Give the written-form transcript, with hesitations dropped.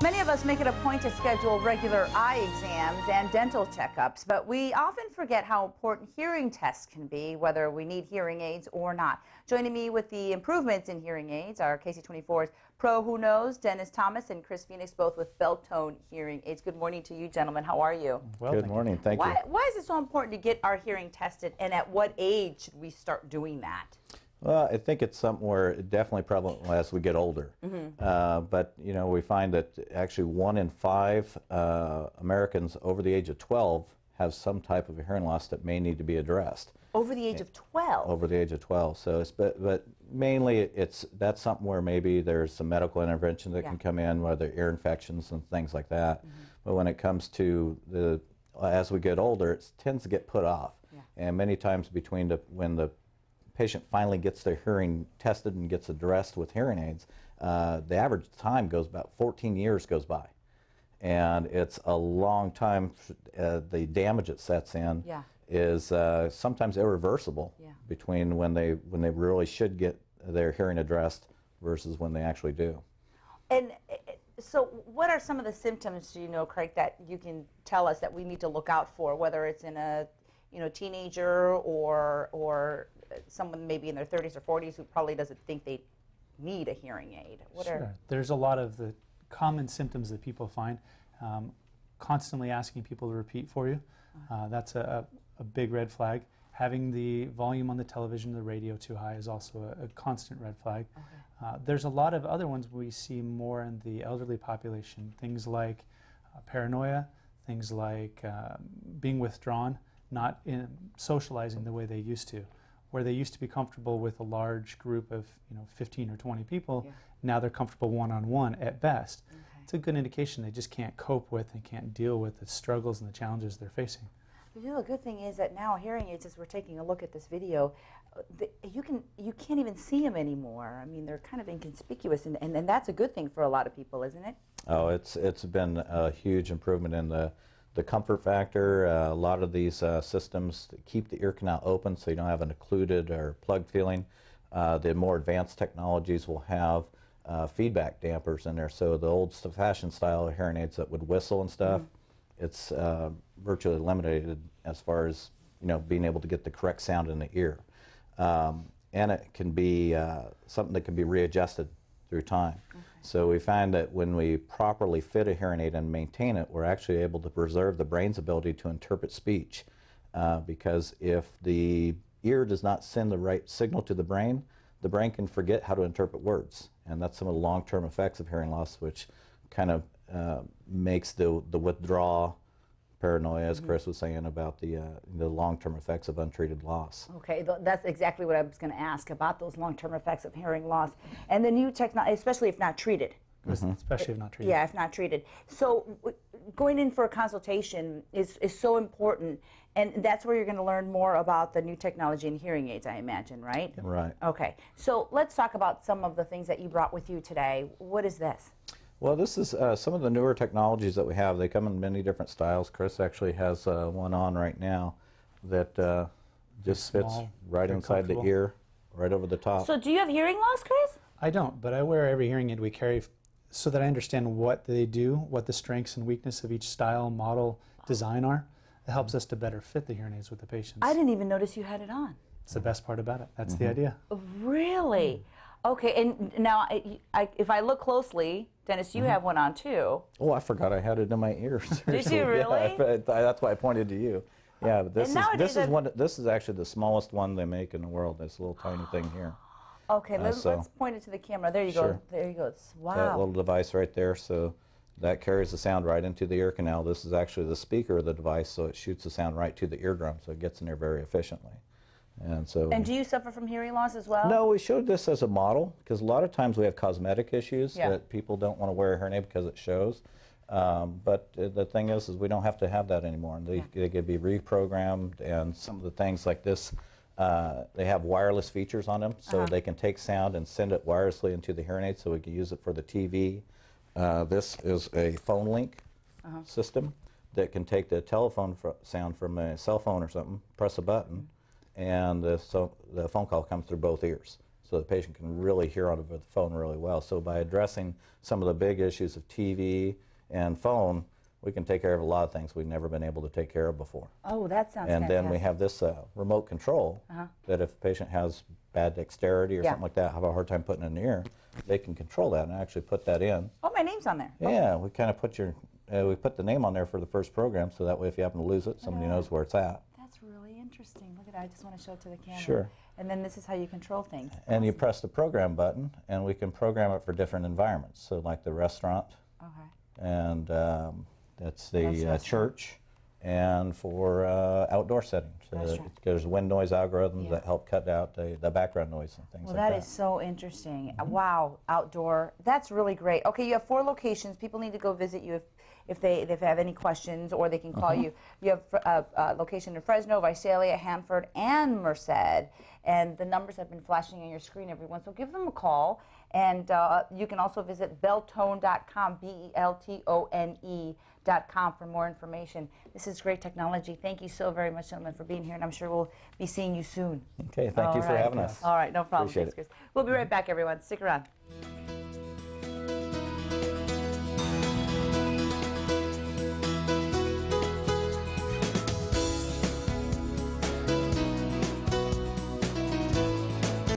Many of us make it a point to schedule regular eye exams and dental checkups, but we often forget how important hearing tests can be, whether we need hearing aids or not. Joining me with the improvements in hearing aids are KC24's Pro Who Knows, Dennis Thomas and Chris Phoenix, both with Beltone hearing aids. Good morning to you, gentlemen. How are you? Well, good morning. Thank you. Why is it so important to get our hearing tested, and at what age should we start doing that? Well, I think it's something where it's definitely prevalent as we get older. But, you know, we find that actually 1 in 5 Americans over the age of 12 have some type of a hearing loss that may need to be addressed. Over the age of 12? Over the age of 12. So it's, but mainly that's something where maybe there's some medical intervention that can come in, whether ear infections and things like that. But when it comes to as we get older, it tends to get put off. And many times between when the patient finally gets their hearing tested and gets addressed with hearing aids, the average time goes about 14 years goes by. And it's a long time. The damage it sets in is sometimes irreversible between when they really should get their hearing addressed versus when they actually do. And so what are some of the symptoms, you know, Craig, that you can tell us that we need to look out for, whether it's in a teenager or someone maybe in their 30s or 40s who probably doesn't think they need a hearing aid? There's a lot of the common symptoms that people find. Constantly asking people to repeat for you, that's a big red flag. Having the volume on the television, the radio too high is also a constant red flag. There's a lot of other ones we see more in the elderly population, things like paranoia, things like being withdrawn, not socializing the way they used to. Where they used to be comfortable with a large group of 15 or 20 people, now they're comfortable one-on-one at best. It's a good indication they just can't cope with and can't deal with the struggles and the challenges they're facing. The good thing is that now hearing aids, as we're taking a look at this video, you can't even see them anymore. I mean, they're kind of inconspicuous, and that's a good thing for a lot of people, isn't it? Oh, it's been a huge improvement in the comfort factor. A lot of these systems keep the ear canal open so you don't have an occluded or plugged feeling. The more advanced technologies will have feedback dampers in there. So the old-fashioned style of hearing aids that would whistle and stuff, it's virtually eliminated as far as being able to get the correct sound in the ear. And it can be something that can be readjusted through time. So we find that when we properly fit a hearing aid and maintain it, we're actually able to preserve the brain's ability to interpret speech. Because if the ear does not send the right signal to the brain can forget how to interpret words. And that's some of the long-term effects of hearing loss, which kind of makes the withdrawal, paranoia, as Chris was saying, about the long-term effects of untreated loss. Okay, that's exactly what I was going to ask about, those long-term effects of hearing loss. And the new technology, especially if not treated. Especially if not treated. Yeah, if not treated. So going in for a consultation is so important, and that's where you're going to learn more about the new technology in hearing aids, I imagine, right? Right. Okay, so let's talk about some of the things that you brought with you today. What is this? Well, this is some of the newer technologies that we have. They come in many different styles. Chris actually has one on right now that just fits right inside the ear, right over the top. So do you have hearing loss, Chris? I don't, but I wear every hearing aid we carry so that I understand what they do, what the strengths and weakness of each style, model, design are. It helps us to better fit the hearing aids with the patients. I didn't even notice you had it on. It's the best part about it. That's the idea. Really? Okay, and now if I look closely, Dennis, you have one on too. Oh, I forgot I had it in my ears. Did you really? Yeah, that's why I pointed to you. Yeah, but this is actually the smallest one they make in the world. This little tiny thing here. Okay, let's point it to the camera. There you go. There you go. Wow. That little device right there. So that carries the sound right into the ear canal. This is actually the speaker of the device, so it shoots the sound right to the eardrum, so it gets in there very efficiently. And do you suffer from hearing loss as well? No, we showed this as a model because a lot of times we have cosmetic issues that people don't want to wear a hearing aid because it shows. But the thing is we don't have to have that anymore. They can be reprogrammed, and some of the things like this, they have wireless features on them, so they can take sound and send it wirelessly into the hearing aid, so we can use it for the TV. This is a phone link system that can take the telephone sound from a cell phone or something, press a button, and the phone call comes through both ears. so the patient can really hear over the phone really well. So by addressing some of the big issues of TV and phone, we can take care of a lot of things we've never been able to take care of before. Oh, that sounds And fantastic. then we have this remote control that if a patient has bad dexterity or Yeah. something like that, have a hard time putting it in the ear, they can control that and actually put that in. Oh, my name's on there. Yeah, we kind of put we put the name on there for the first program, so that way if you happen to lose it, somebody knows where it's at. That's really interesting. Look at that. I just want to show it to the camera. Sure. And then this is how you control things. And you press the program button, and we can program it for different environments. So like the restaurant, Okay. and that's the restaurant. church, and for outdoor settings. Restaurant. There's wind noise algorithms Yeah. that help cut out the background noise and things Well, like that is so interesting. Wow, outdoor. That's really great. Okay, you have 4 locations. People need to go visit you if they have any questions, or they can call you. You have a location in Fresno, Visalia, Hanford, and Merced. And the numbers have been flashing on your screen, everyone. So give them a call. And you can also visit beltone.com, Beltone.com for more information. This is great technology. Thank you so very much, gentlemen, for being here. And I'm sure we'll be seeing you soon. that. Okay, thank you for having us. All right, no problem. Appreciate Thanks, Chris. We'll be right back, everyone. Stick around.